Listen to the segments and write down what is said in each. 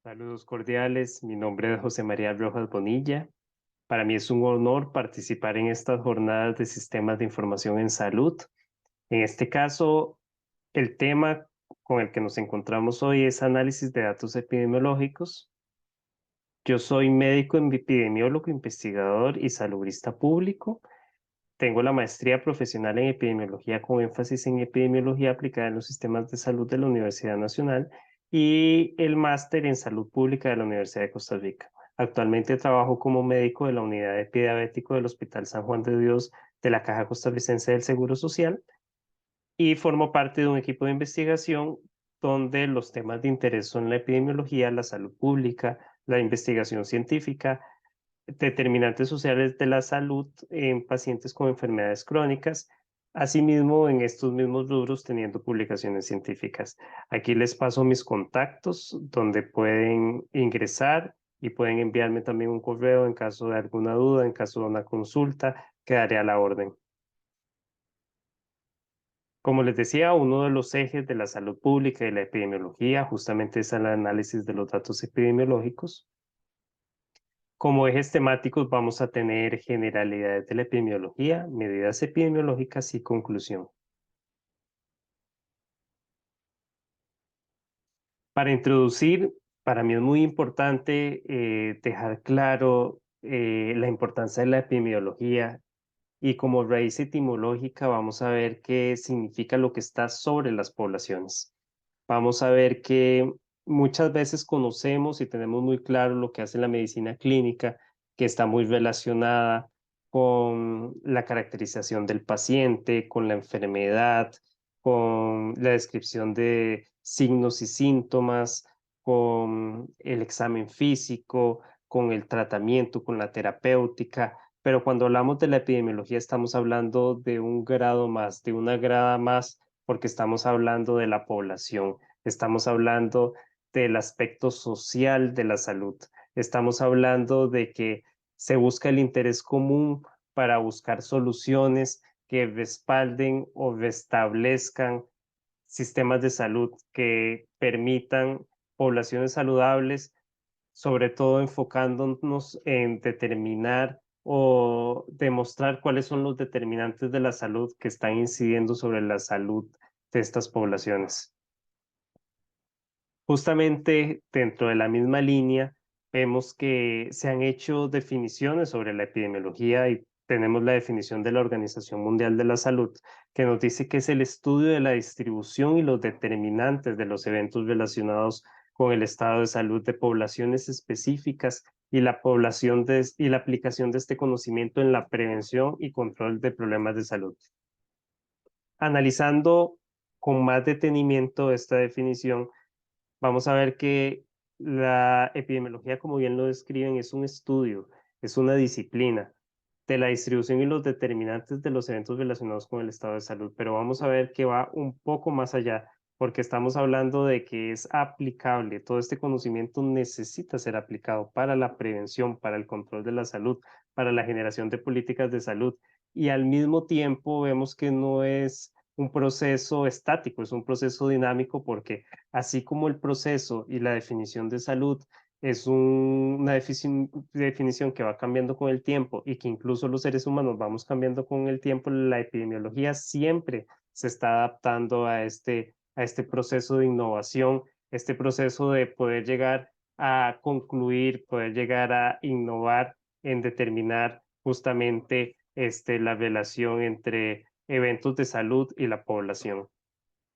Saludos cordiales, mi nombre es José María Rojas Bonilla. Para mí es un honor participar en estas jornadas de sistemas de información en salud. En este caso, el tema con el que nos encontramos hoy es análisis de datos epidemiológicos. Yo soy médico epidemiólogo, investigador y salubrista público. Tengo la maestría profesional en epidemiología con énfasis en epidemiología aplicada en los sistemas de salud de la Universidad Nacional y el máster en salud pública de la Universidad de Costa Rica. Actualmente trabajo como médico de la unidad de pie diabético del Hospital San Juan de Dios de la Caja Costarricense del Seguro Social y formo parte de un equipo de investigación donde los temas de interés son la epidemiología, la salud pública, la investigación científica, determinantes sociales de la salud en pacientes con enfermedades crónicas, asimismo en estos mismos rubros teniendo publicaciones científicas. Aquí les paso mis contactos donde pueden ingresar y pueden enviarme también un correo en caso de alguna duda, en caso de una consulta, quedaré a la orden. Como les decía, uno de los ejes de la salud pública y la epidemiología justamente es el análisis de los datos epidemiológicos. Como ejes temáticos vamos a tener generalidades de la epidemiología, medidas epidemiológicas y conclusión. Para introducir, para mí es muy importante dejar claro la importancia de la epidemiología y como raíz etimológica vamos a ver qué significa lo que está sobre las poblaciones. Vamos a ver que muchas veces conocemos y tenemos muy claro lo que hace la medicina clínica, que está muy relacionada con la caracterización del paciente, con la enfermedad, con la descripción de signos y síntomas, con el examen físico, con el tratamiento, con la terapéutica. Pero cuando hablamos de la epidemiología estamos hablando de un grado más, de una grada más, porque estamos hablando de la población, estamos hablando del aspecto social de la salud, estamos hablando de que se busca el interés común para buscar soluciones que respalden o restablezcan sistemas de salud que permitan poblaciones saludables, sobre todo enfocándonos en determinar o demostrar cuáles son los determinantes de la salud que están incidiendo sobre la salud de estas poblaciones. Justamente dentro de la misma línea, vemos que se han hecho definiciones sobre la epidemiología y tenemos la definición de la Organización Mundial de la Salud, que nos dice que es el estudio de la distribución y los determinantes de los eventos relacionados con el estado de salud de poblaciones específicas y y la aplicación de este conocimiento en la prevención y control de problemas de salud. Analizando con más detenimiento esta definición, vamos a ver que la epidemiología, como bien lo describen, es un estudio, es una disciplina de la distribución y los determinantes de los eventos relacionados con el estado de salud, pero vamos a ver que va un poco más allá, porque estamos hablando de que es aplicable, todo este conocimiento necesita ser aplicado para la prevención, para el control de la salud, para la generación de políticas de salud, y al mismo tiempo vemos que no es un proceso estático, es un proceso dinámico porque así como el proceso y la definición de salud es una definición que va cambiando con el tiempo y que incluso los seres humanos vamos cambiando con el tiempo, la epidemiología siempre se está adaptando a este proceso de innovación, este proceso de poder llegar a concluir, poder llegar a innovar en determinar justamente la relación entre eventos de salud y la población.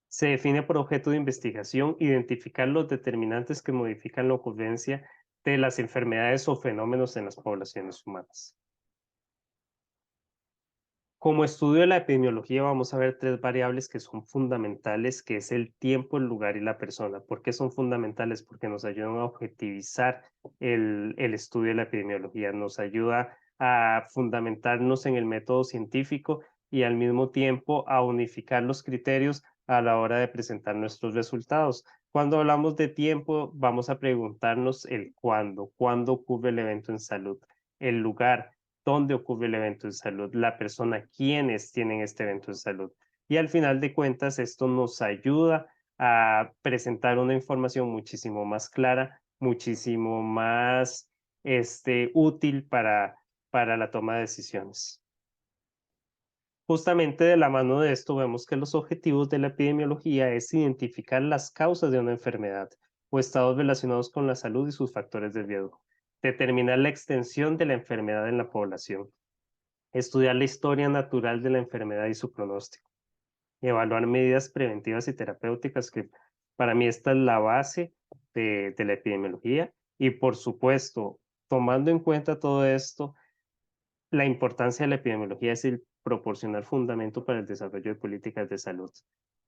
Se define por objeto de investigación identificar los determinantes que modifican la ocurrencia de las enfermedades o fenómenos en las poblaciones humanas. Como estudio de la epidemiología vamos a ver tres variables que son fundamentales, que es el tiempo, el lugar y la persona. ¿Por qué son fundamentales? Porque nos ayudan a objetivizar el estudio de la epidemiología, nos ayuda a fundamentarnos en el método científico y al mismo tiempo a unificar los criterios a la hora de presentar nuestros resultados. Cuando hablamos de tiempo, vamos a preguntarnos el cuándo ocurre el evento en salud, el lugar, dónde ocurre el evento de salud, la persona, quiénes tienen este evento de salud. Y al final de cuentas, esto nos ayuda a presentar una información muchísimo más clara, muchísimo más útil para la toma de decisiones. Justamente de la mano de esto vemos que los objetivos de la epidemiología es identificar las causas de una enfermedad o estados relacionados con la salud y sus factores de riesgo, determinar la extensión de la enfermedad en la población, estudiar la historia natural de la enfermedad y su pronóstico, evaluar medidas preventivas y terapéuticas, que para mí esta es la base de la epidemiología, y por supuesto, tomando en cuenta todo esto, la importancia de la epidemiología es el proporcionar fundamento para el desarrollo de políticas de salud.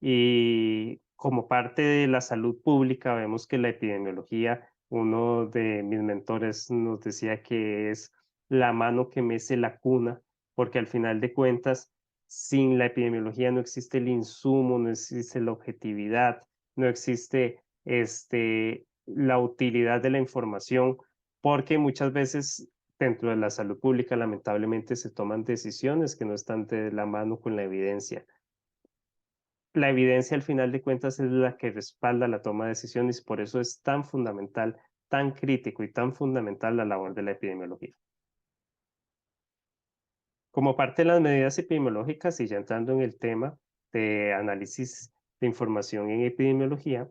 Y como parte de la salud pública, vemos que la epidemiología, uno de mis mentores nos decía que es la mano que mece la cuna, porque al final de cuentas, sin la epidemiología no existe el insumo, no existe la objetividad, no existe la utilidad de la información, porque muchas veces dentro de la salud pública lamentablemente se toman decisiones que no están de la mano con la evidencia. La evidencia al final de cuentas es la que respalda la toma de decisiones, por eso es tan fundamental, tan crítico y tan fundamental la labor de la epidemiología. Como parte de las medidas epidemiológicas y ya entrando en el tema de análisis de información en epidemiología,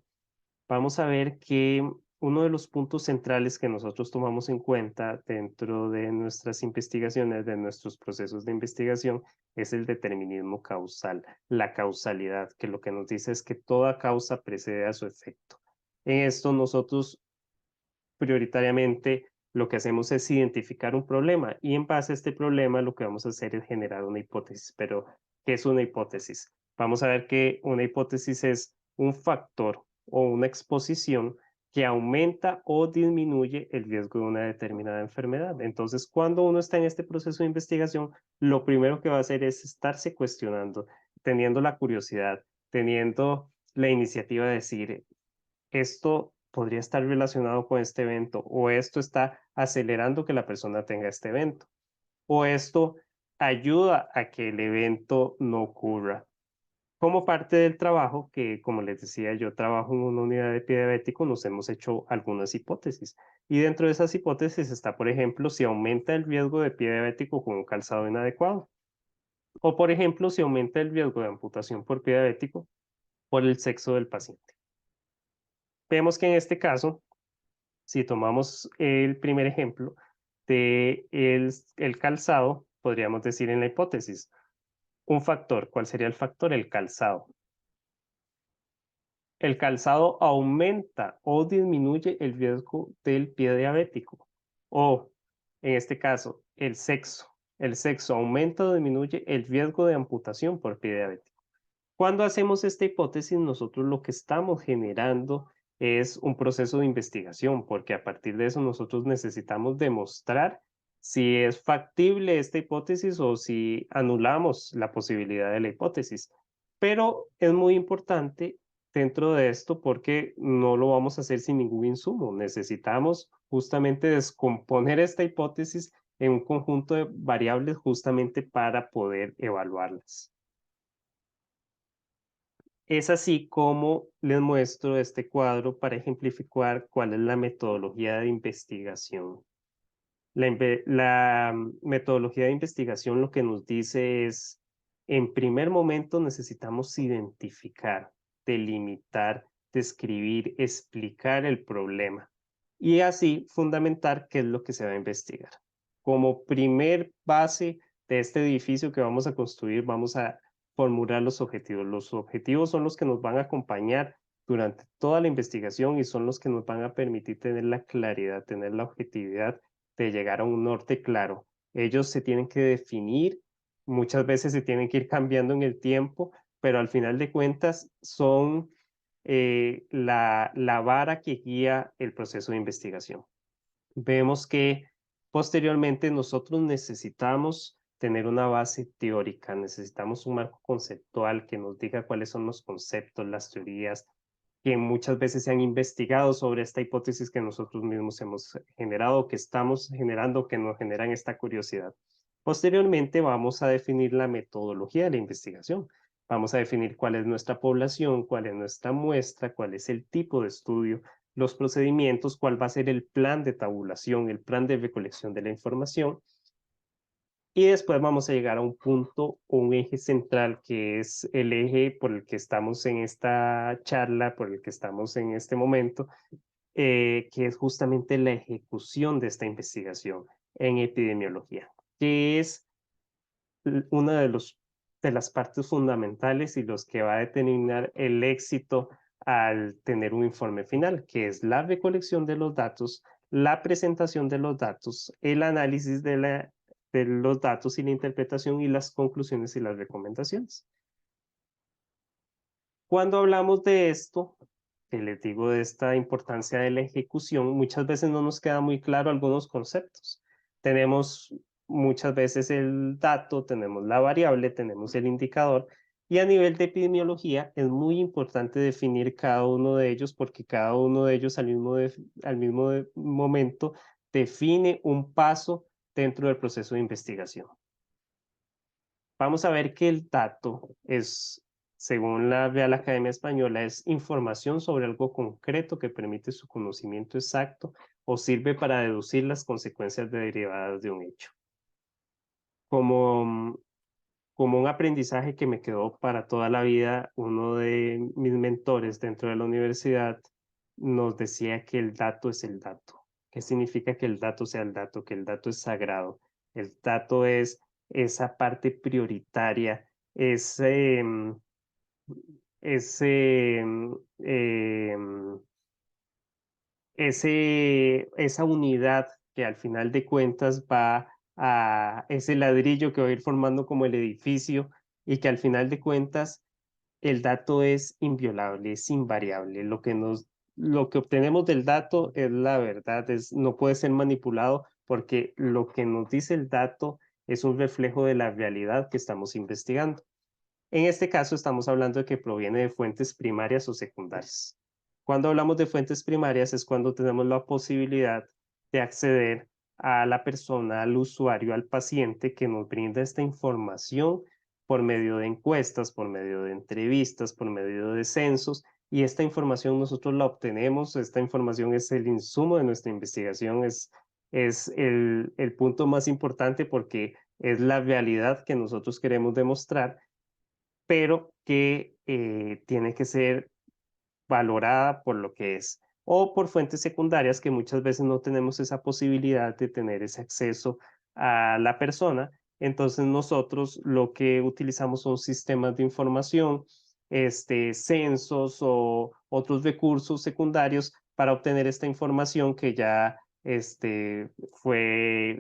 vamos a ver que uno de los puntos centrales que nosotros tomamos en cuenta dentro de nuestras investigaciones, de nuestros procesos de investigación, es el determinismo causal, la causalidad, que lo que nos dice es que toda causa precede a su efecto. En esto nosotros prioritariamente lo que hacemos es identificar un problema y en base a este problema lo que vamos a hacer es generar una hipótesis. Pero, ¿qué es una hipótesis? Vamos a ver que una hipótesis es un factor o una exposición que aumenta o disminuye el riesgo de una determinada enfermedad. Entonces, cuando uno está en este proceso de investigación, lo primero que va a hacer es estarse cuestionando, teniendo la curiosidad, teniendo la iniciativa de decir, esto podría estar relacionado con este evento, o esto está acelerando que la persona tenga este evento, o esto ayuda a que el evento no ocurra. Como parte del trabajo, que como les decía, yo trabajo en una unidad de pie diabético, nos hemos hecho algunas hipótesis. Y dentro de esas hipótesis está, por ejemplo, si aumenta el riesgo de pie diabético con un calzado inadecuado. O, por ejemplo, si aumenta el riesgo de amputación por pie diabético por el sexo del paciente. Vemos que en este caso, si tomamos el primer ejemplo de el calzado, podríamos decir en la hipótesis, un factor, ¿cuál sería el factor? El calzado. El calzado aumenta o disminuye el riesgo del pie diabético. O, en este caso, el sexo. El sexo aumenta o disminuye el riesgo de amputación por pie diabético. Cuando hacemos esta hipótesis, nosotros lo que estamos generando es un proceso de investigación, porque a partir de eso nosotros necesitamos demostrar si es factible esta hipótesis o si anulamos la posibilidad de la hipótesis. Pero es muy importante dentro de esto porque no lo vamos a hacer sin ningún insumo. Necesitamos justamente descomponer esta hipótesis en un conjunto de variables justamente para poder evaluarlas. Es así como les muestro este cuadro para ejemplificar cuál es la metodología de investigación. La metodología de investigación lo que nos dice es, en primer momento necesitamos identificar, delimitar, describir, explicar el problema y así fundamentar qué es lo que se va a investigar. Como primer base de este edificio que vamos a construir, vamos a formular los objetivos. Los objetivos son los que nos van a acompañar durante toda la investigación y son los que nos van a permitir tener la claridad, tener la objetividad de llegar a un norte claro. Ellos se tienen que definir, muchas veces se tienen que ir cambiando en el tiempo, pero al final de cuentas son la vara que guía el proceso de investigación. Vemos que posteriormente nosotros necesitamos tener una base teórica, necesitamos un marco conceptual que nos diga cuáles son los conceptos, las teorías que muchas veces se han investigado sobre esta hipótesis que nosotros mismos hemos generado, que estamos generando, que nos generan esta curiosidad. Posteriormente vamos a definir la metodología de la investigación. Vamos a definir cuál es nuestra población, cuál es nuestra muestra, cuál es el tipo de estudio, los procedimientos, cuál va a ser el plan de tabulación, el plan de recolección de la información. Y después vamos a llegar a un punto o un eje central, que es el eje por el que estamos en esta charla, por el que estamos en este momento, que es justamente la ejecución de esta investigación en epidemiología, que es una de las partes fundamentales y los que va a determinar el éxito al tener un informe final, que es la recolección de los datos, la presentación de los datos, el análisis de los datos y la interpretación y las conclusiones y las recomendaciones. Cuando hablamos de esto, que les digo de esta importancia de la ejecución, muchas veces no nos queda muy claro algunos conceptos. Tenemos muchas veces el dato, tenemos la variable, tenemos el indicador, y a nivel de epidemiología es muy importante definir cada uno de ellos porque cada uno de ellos al mismo momento define un paso dentro del proceso de investigación. Vamos a ver que el dato es, según la Real Academia Española, es información sobre algo concreto que permite su conocimiento exacto o sirve para deducir las consecuencias derivadas de un hecho. Como, como un aprendizaje que me quedó para toda la vida, uno de mis mentores dentro de la universidad nos decía que el dato es el dato. ¿Qué significa que el dato sea el dato? Que el dato es sagrado. El dato es esa parte prioritaria, ese, ese, esa unidad que al final de cuentas va a ese ladrillo que va a ir formando como el edificio y que al final de cuentas el dato es inviolable, es invariable. Lo que obtenemos del dato es la verdad, no puede ser manipulado porque lo que nos dice el dato es un reflejo de la realidad que estamos investigando. En este caso estamos hablando de que proviene de fuentes primarias o secundarias. Cuando hablamos de fuentes primarias es cuando tenemos la posibilidad de acceder a la persona, al usuario, al paciente que nos brinda esta información por medio de encuestas, por medio de entrevistas, por medio de censos, y esta información nosotros la obtenemos, esta información es el insumo de nuestra investigación, es el punto más importante porque es la realidad que nosotros queremos demostrar, pero que tiene que ser valorada por lo que es, o por fuentes secundarias que muchas veces no tenemos esa posibilidad de tener ese acceso a la persona. Entonces nosotros lo que utilizamos son sistemas de información, censos o otros recursos secundarios para obtener esta información que ya fue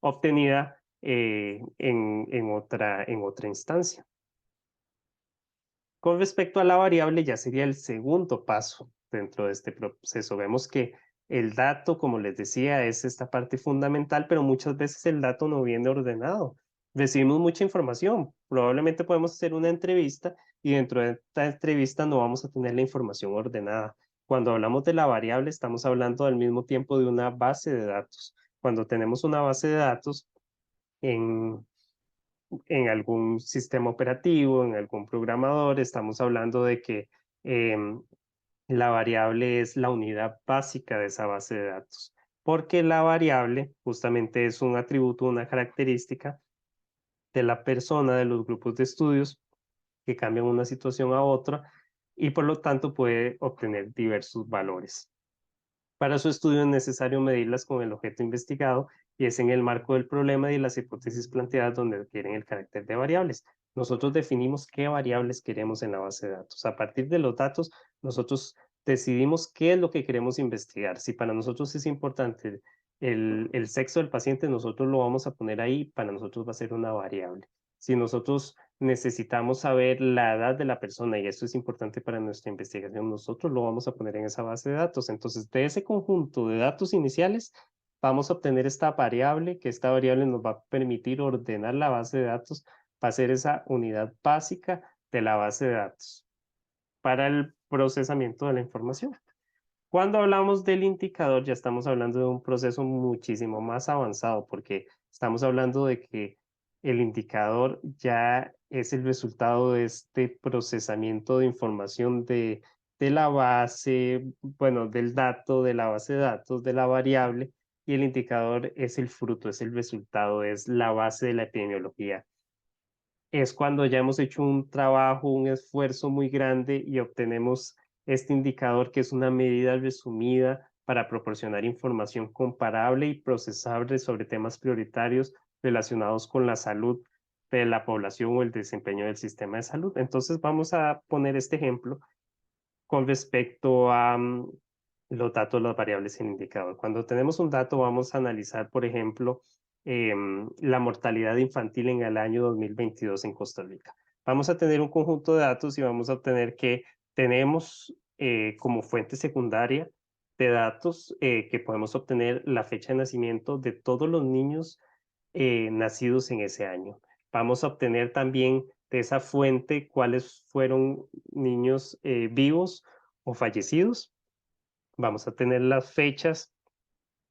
obtenida en otra instancia. Con respecto a la variable, ya sería el segundo paso dentro de este proceso. Vemos que el dato, como les decía, es esta parte fundamental, pero muchas veces el dato no viene ordenado. Recibimos mucha información. Probablemente podemos hacer una entrevista y dentro de esta entrevista no vamos a tener la información ordenada. Cuando hablamos de la variable, estamos hablando al mismo tiempo de una base de datos. Cuando tenemos una base de datos en algún sistema operativo, en algún programador, estamos hablando de que la variable es la unidad básica de esa base de datos, porque la variable justamente es un atributo, una característica de la persona, de los grupos de estudios que cambian una situación a otra y por lo tanto puede obtener diversos valores. Para su estudio es necesario medirlas con el objeto investigado y es en el marco del problema y las hipótesis planteadas donde adquieren el carácter de variables. Nosotros definimos qué variables queremos en la base de datos. A partir de los datos, nosotros decidimos qué es lo que queremos investigar. Si para nosotros es importante el sexo del paciente, nosotros lo vamos a poner ahí, para nosotros va a ser una variable. Si nosotros necesitamos saber la edad de la persona y eso es importante para nuestra investigación, nosotros lo vamos a poner en esa base de datos. Entonces, de ese conjunto de datos iniciales, vamos a obtener esta variable, que esta variable nos va a permitir ordenar la base de datos, va a ser esa unidad básica de la base de datos para el procesamiento de la información. Cuando hablamos del indicador, ya estamos hablando de un proceso muchísimo más avanzado, porque estamos hablando de que el indicador ya es el resultado de este procesamiento de información de la base, bueno, del dato, de la base de datos, de la variable, y el indicador es el fruto, es el resultado, es la base de la epidemiología. Es cuando ya hemos hecho un trabajo, un esfuerzo muy grande y obtenemos este indicador, que es una medida resumida para proporcionar información comparable y procesable sobre temas prioritarios relacionados con la salud de la población o el desempeño del sistema de salud. Entonces vamos a poner este ejemplo con respecto a los datos, las variables en indicador. Cuando tenemos un dato, vamos a analizar, por ejemplo, la mortalidad infantil en el año 2022 en Costa Rica. Vamos a tener un conjunto de datos y vamos a obtener que tenemos como fuente secundaria de datos que podemos obtener la fecha de nacimiento de todos los niños nacidos en ese año. Vamos a obtener también de esa fuente cuáles fueron niños vivos o fallecidos. Vamos a tener las fechas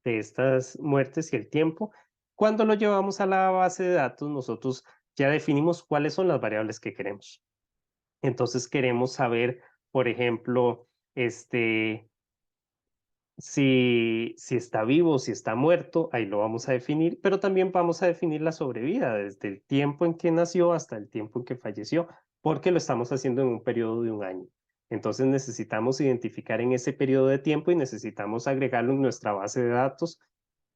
de estas muertes y el tiempo. Cuando lo llevamos a la base de datos, nosotros ya definimos cuáles son las variables que queremos. Entonces queremos saber, por ejemplo, si está vivo, si está muerto, ahí lo vamos a definir, pero también vamos a definir la sobrevida desde el tiempo en que nació hasta el tiempo en que falleció, porque lo estamos haciendo en un periodo de un año. Entonces necesitamos identificar en ese periodo de tiempo y necesitamos agregarlo en nuestra base de datos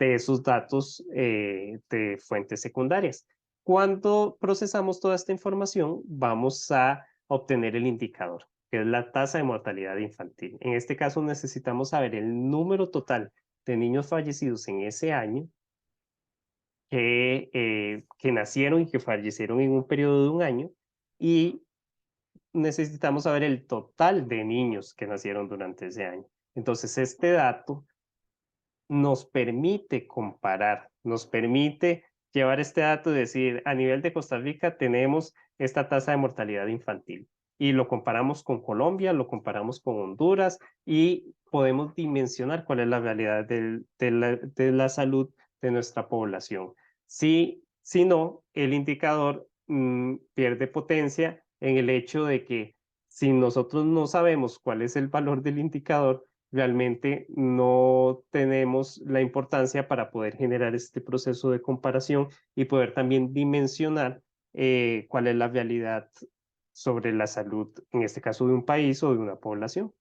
de esos datos de fuentes secundarias. Cuando procesamos toda esta información, vamos a obtener el indicador, que es la tasa de mortalidad infantil. En este caso necesitamos saber el número total de niños fallecidos en ese año que nacieron y que fallecieron en un periodo de un año, y necesitamos saber el total de niños que nacieron durante ese año. Entonces, este dato nos permite comparar, nos permite llevar este dato y decir, a nivel de Costa Rica tenemos esta tasa de mortalidad infantil y lo comparamos con Colombia, lo comparamos con Honduras y podemos dimensionar cuál es la realidad de la salud de nuestra población. Si no, el indicador pierde potencia en el hecho de que si nosotros no sabemos cuál es el valor del indicador, realmente no tenemos la importancia para poder generar este proceso de comparación y poder también dimensionar cuál es la realidad sobre la salud, en este caso de un país o de una población.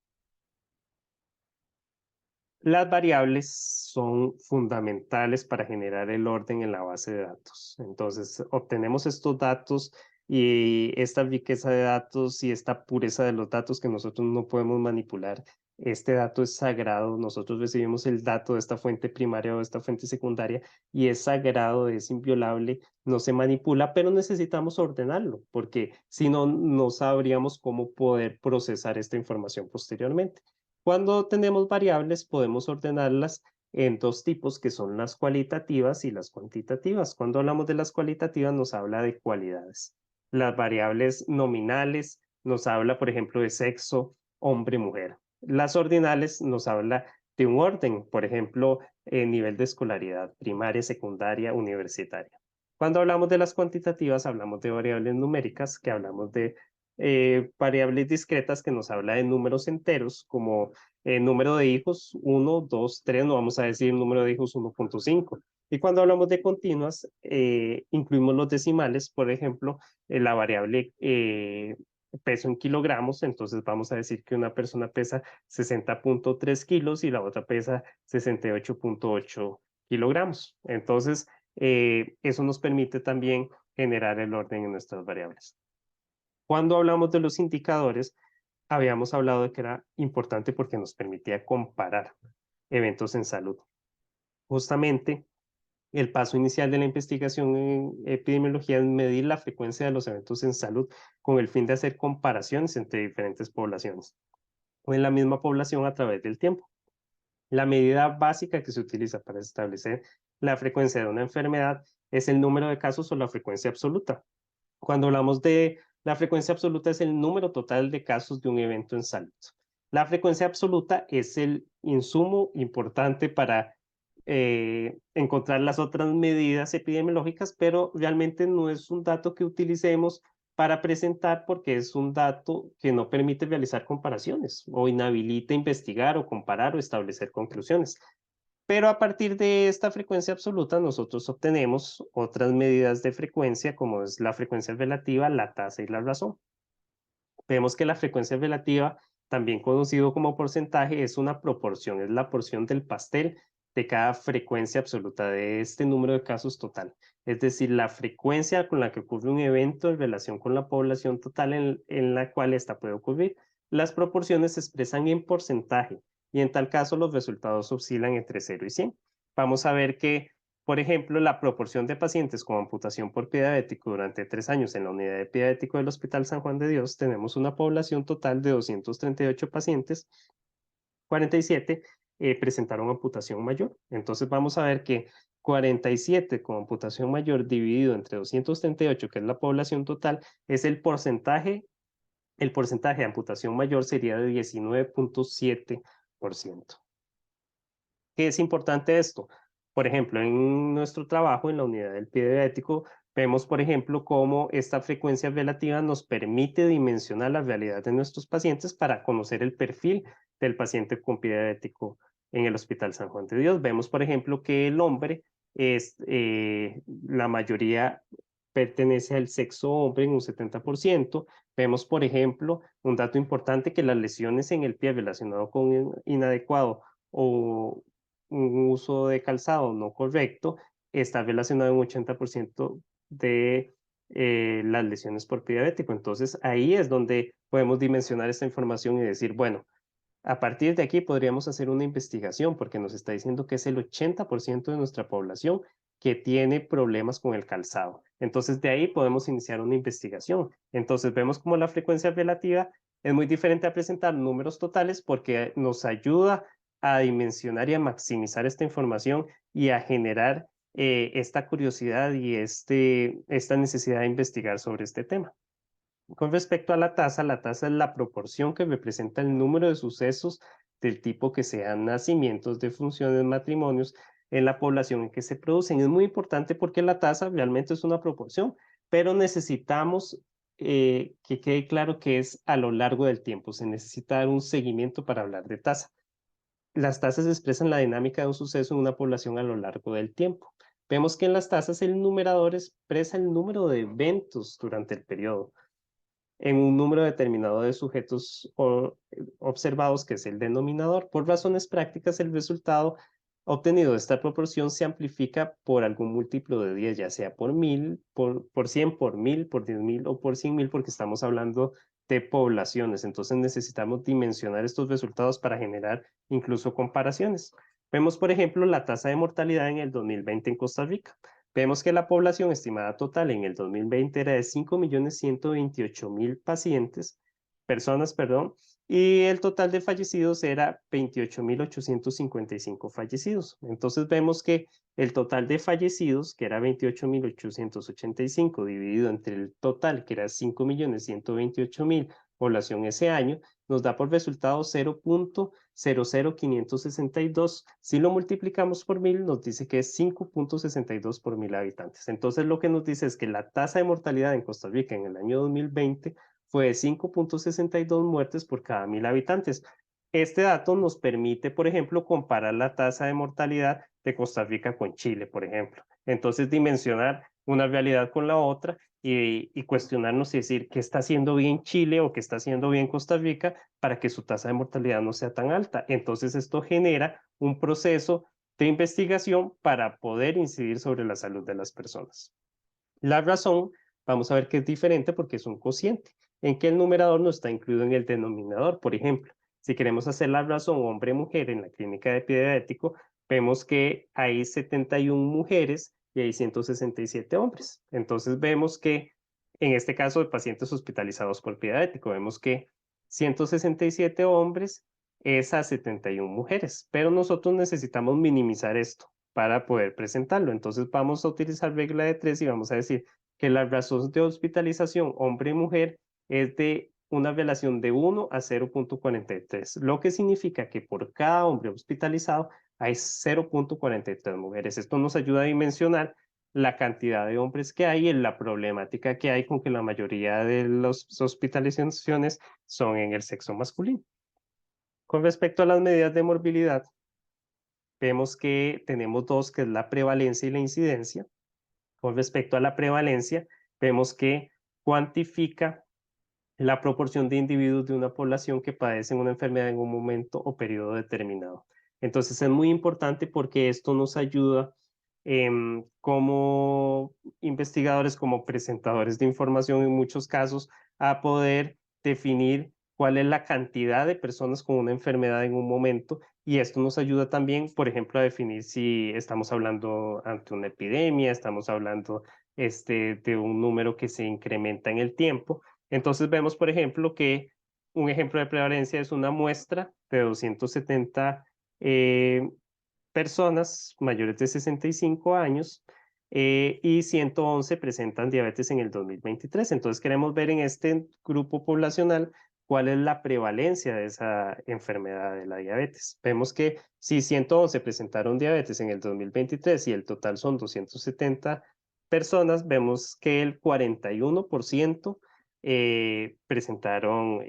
Las variables son fundamentales para generar el orden en la base de datos. Entonces, obtenemos estos datos y esta riqueza de datos y esta pureza de los datos que nosotros no podemos manipular. Este dato es sagrado. Nosotros recibimos el dato de esta fuente primaria o de esta fuente secundaria y es sagrado, es inviolable, no se manipula, pero necesitamos ordenarlo porque si no, no sabríamos cómo poder procesar esta información posteriormente. Cuando tenemos variables, podemos ordenarlas en dos tipos, que son las cualitativas y las cuantitativas. Cuando hablamos de las cualitativas, nos habla de cualidades. Las variables nominales nos habla, por ejemplo, de sexo, hombre, mujer. Las ordinales nos habla de un orden, por ejemplo, nivel de escolaridad, primaria, secundaria, universitaria. Cuando hablamos de las cuantitativas, hablamos de variables numéricas, que hablamos de variables discretas, que nos habla de números enteros, como número de hijos 1, 2, 3, no vamos a decir número de hijos 1.5. Y cuando hablamos de continuas, incluimos los decimales, por ejemplo, la variable peso en kilogramos, entonces vamos a decir que una persona pesa 60.3 kilos y la otra pesa 68.8 kilogramos. Entonces, eso nos permite también generar el orden en nuestras variables. Cuando hablamos de los indicadores, habíamos hablado de que era importante porque nos permitía comparar eventos en salud. Justamente, el paso inicial de la investigación en epidemiología es medir la frecuencia de los eventos en salud con el fin de hacer comparaciones entre diferentes poblaciones o en la misma población a través del tiempo. La medida básica que se utiliza para establecer la frecuencia de una enfermedad es el número de casos o la frecuencia absoluta. Cuando hablamos de la frecuencia absoluta, es el número total de casos de un evento en salud. La frecuencia absoluta es el insumo importante para encontrar las otras medidas epidemiológicas, pero realmente no es un dato que utilicemos para presentar porque es un dato que no permite realizar comparaciones o inhabilita investigar o comparar o establecer conclusiones. Pero a partir de esta frecuencia absoluta, nosotros obtenemos otras medidas de frecuencia, como es la frecuencia relativa, la tasa y la razón. Vemos que la frecuencia relativa, también conocido como porcentaje, es una proporción, es la porción del pastel de cada frecuencia absoluta de este número de casos total. Es decir, la frecuencia con la que ocurre un evento en relación con la población total en la cual ésta puede ocurrir. Las proporciones se expresan en porcentaje y en tal caso los resultados oscilan entre 0 y 100. Vamos a ver que, por ejemplo, la proporción de pacientes con amputación por pie diabético durante 3 años en la unidad de pie diabético del Hospital San Juan de Dios, tenemos una población total de 238 pacientes, 47 presentaron amputación mayor. Entonces vamos a ver que 47 con amputación mayor dividido entre 238, que es la población total, es el porcentaje de amputación mayor sería de 19.7%. ¿Qué es importante esto? Por ejemplo, en nuestro trabajo en la unidad del pie diabético, vemos, por ejemplo, cómo esta frecuencia relativa nos permite dimensionar la realidad de nuestros pacientes para conocer el perfil del paciente con pie diabético en el Hospital San Juan de Dios. Vemos, por ejemplo, que el hombre es, la mayoría pertenece al sexo hombre en un 70%. Vemos, por ejemplo, un dato importante que las lesiones en el pie relacionado con inadecuado o un uso de calzado no correcto está relacionado en un 80% de las lesiones por pie diabético. Entonces ahí es donde podemos dimensionar esta información y decir, bueno, a partir de aquí podríamos hacer una investigación porque nos está diciendo que es el 80% de nuestra población que tiene problemas con el calzado. Entonces de ahí podemos iniciar una investigación. Entonces vemos como la frecuencia relativa es muy diferente a presentar números totales porque nos ayuda a dimensionar y a maximizar esta información y a generar esta curiosidad y esta necesidad de investigar sobre este tema. Con respecto a la tasa es la proporción que representa el número de sucesos del tipo que sean nacimientos, defunciones, matrimonios en la población en que se producen. Es muy importante porque la tasa realmente es una proporción, pero necesitamos que quede claro que es a lo largo del tiempo. Se necesita dar un seguimiento para hablar de tasa. Las tasas expresan la dinámica de un suceso en una población a lo largo del tiempo. Vemos que en las tasas el numerador expresa el número de eventos durante el periodo en un número determinado de sujetos observados, que es el denominador. Por razones prácticas, el resultado obtenido de esta proporción se amplifica por algún múltiplo de 10, ya sea por 1000, por 100, por 1000, por 10.000 o por 100.000, porque estamos hablando de poblaciones. Entonces necesitamos dimensionar estos resultados para generar incluso comparaciones. Vemos, por ejemplo, la tasa de mortalidad en el 2020 en Costa Rica. Vemos que la población estimada total en el 2020 era de 5.128.000 personas, perdón, y el total de fallecidos era 28.855 fallecidos. Entonces vemos que el total de fallecidos, que era 28.885, dividido entre el total, que era 5.128.000 población ese año, nos da por resultado 0.00562. Si lo multiplicamos por 1000, nos dice que es 5.62 por 1000 habitantes. Entonces, lo que nos dice es que la tasa de mortalidad en Costa Rica en el año 2020 fue de 5.62 muertes por cada 1000 habitantes. Este dato nos permite, por ejemplo, comparar la tasa de mortalidad de Costa Rica con Chile, por ejemplo. Entonces, dimensionar una realidad con la otra y cuestionarnos y decir qué está haciendo bien Chile o qué está haciendo bien Costa Rica para que su tasa de mortalidad no sea tan alta. Entonces esto genera un proceso de investigación para poder incidir sobre la salud de las personas. La razón, vamos a ver que es diferente porque es un cociente, en que el numerador no está incluido en el denominador. Por ejemplo, si queremos hacer la razón hombre-mujer en la clínica de pie diabético, vemos que hay 71 mujeres y hay 167 hombres. Entonces vemos que en este caso de pacientes hospitalizados por pie diabético, vemos que 167 hombres es a 71 mujeres, pero nosotros necesitamos minimizar esto para poder presentarlo. Entonces vamos a utilizar regla de 3 y vamos a decir que la razón de hospitalización hombre y mujer es de una relación de 1 a 0.43, lo que significa que por cada hombre hospitalizado hay 0.43 mujeres. Esto nos ayuda a dimensionar la cantidad de hombres que hay y la problemática que hay con que la mayoría de las hospitalizaciones son en el sexo masculino. Con respecto a las medidas de morbilidad, vemos que tenemos dos, que es la prevalencia y la incidencia. Con respecto a la prevalencia, vemos que cuantifica la proporción de individuos de una población que padecen una enfermedad en un momento o periodo determinado. Entonces es muy importante porque esto nos ayuda como investigadores, como presentadores de información en muchos casos, a poder definir cuál es la cantidad de personas con una enfermedad en un momento y esto nos ayuda también, por ejemplo, a definir si estamos hablando ante una epidemia, estamos hablando de un número que se incrementa en el tiempo. Entonces vemos, por ejemplo, que un ejemplo de prevalencia es una muestra de 270 eh, personas mayores de 65 años y 111 presentan diabetes en el 2023. Entonces queremos ver en este grupo poblacional cuál es la prevalencia de esa enfermedad de la diabetes. Vemos que si 111 presentaron diabetes en el 2023 y el total son 270 personas, vemos que el 41% presentaron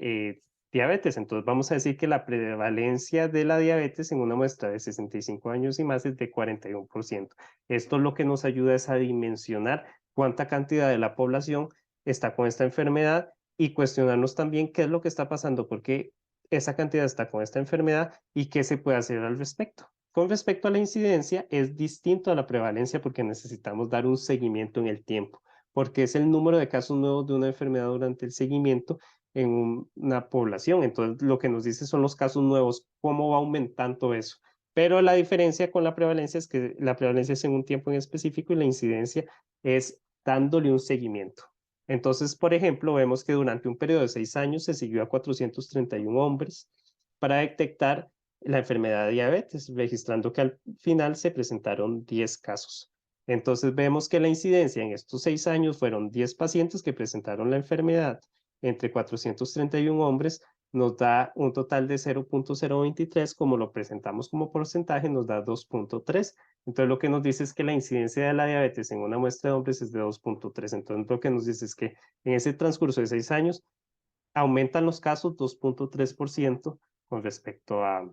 diabetes. Entonces vamos a decir que la prevalencia de la diabetes en una muestra de 65 años y más es de 41%. Esto lo que nos ayuda es a dimensionar cuánta cantidad de la población está con esta enfermedad y cuestionarnos también qué es lo que está pasando, porque esa cantidad está con esta enfermedad y qué se puede hacer al respecto. Con respecto a la incidencia, es distinto a la prevalencia porque necesitamos dar un seguimiento en el tiempo, porque es el número de casos nuevos de una enfermedad durante el seguimiento en una población. Entonces, lo que nos dice son los casos nuevos, cómo va aumentando eso. Pero la diferencia con la prevalencia es que la prevalencia es en un tiempo en específico y la incidencia es dándole un seguimiento. Entonces, por ejemplo, vemos que durante un periodo de 6 años se siguió a 431 hombres para detectar la enfermedad de diabetes, registrando que al final se presentaron 10 casos. Entonces vemos que la incidencia en estos 6 años fueron 10 pacientes que presentaron la enfermedad entre 431 hombres, nos da un total de 0.023, como lo presentamos como porcentaje, nos da 2.3. Entonces lo que nos dice es que la incidencia de la diabetes en una muestra de hombres es de 2.3. Entonces lo que nos dice es que en ese transcurso de 6 años aumentan los casos 2.3% con respecto a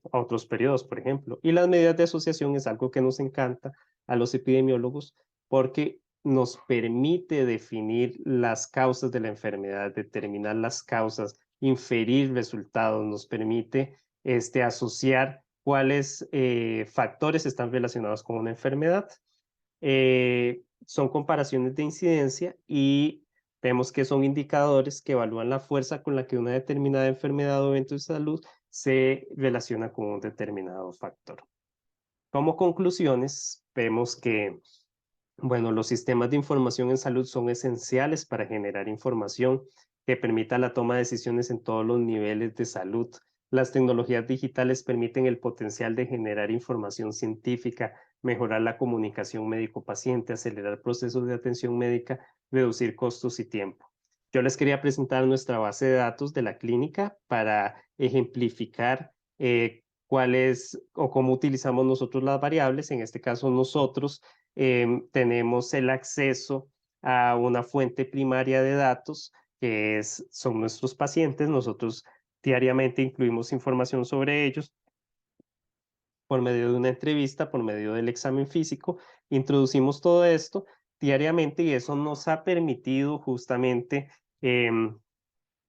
otros periodos, por ejemplo. Y las medidas de asociación es algo que nos encanta a los epidemiólogos porque nos permite definir las causas de la enfermedad, determinar las causas, inferir resultados, nos permite asociar cuáles factores están relacionados con una enfermedad. Son comparaciones de incidencia y vemos que son indicadores que evalúan la fuerza con la que una determinada enfermedad o evento de salud se relaciona con un determinado factor. Como conclusiones, vemos que, bueno, los sistemas de información en salud son esenciales para generar información que permita la toma de decisiones en todos los niveles de salud. Las tecnologías digitales permiten el potencial de generar información científica, mejorar la comunicación médico-paciente, acelerar procesos de atención médica, reducir costos y tiempo. Yo les quería presentar nuestra base de datos de la clínica para ejemplificar cuál es o cómo utilizamos nosotros las variables. En este caso, nosotros tenemos el acceso a una fuente primaria de datos son nuestros pacientes. Nosotros diariamente incluimos información sobre ellos por medio de una entrevista, por medio del examen físico. Introducimos todo esto diariamente y eso nos ha permitido justamente em,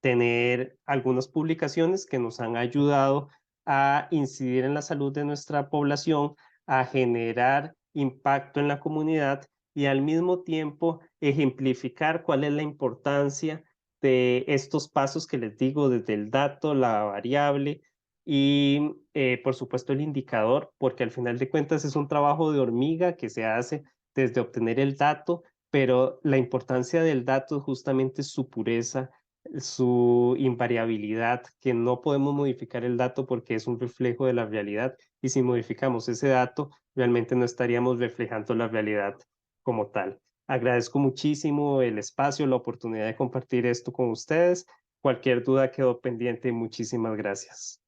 tener algunas publicaciones que nos han ayudado a incidir en la salud de nuestra población, a generar impacto en la comunidad y al mismo tiempo ejemplificar cuál es la importancia de estos pasos que les digo, desde el dato, la variable y por supuesto el indicador, porque al final de cuentas es un trabajo de hormiga que se hace desde obtener el dato, pero la importancia del dato es justamente su pureza, su invariabilidad, que no podemos modificar el dato porque es un reflejo de la realidad y si modificamos ese dato, realmente no estaríamos reflejando la realidad como tal. Agradezco muchísimo el espacio, la oportunidad de compartir esto con ustedes. Cualquier duda quedó pendiente. Muchísimas gracias.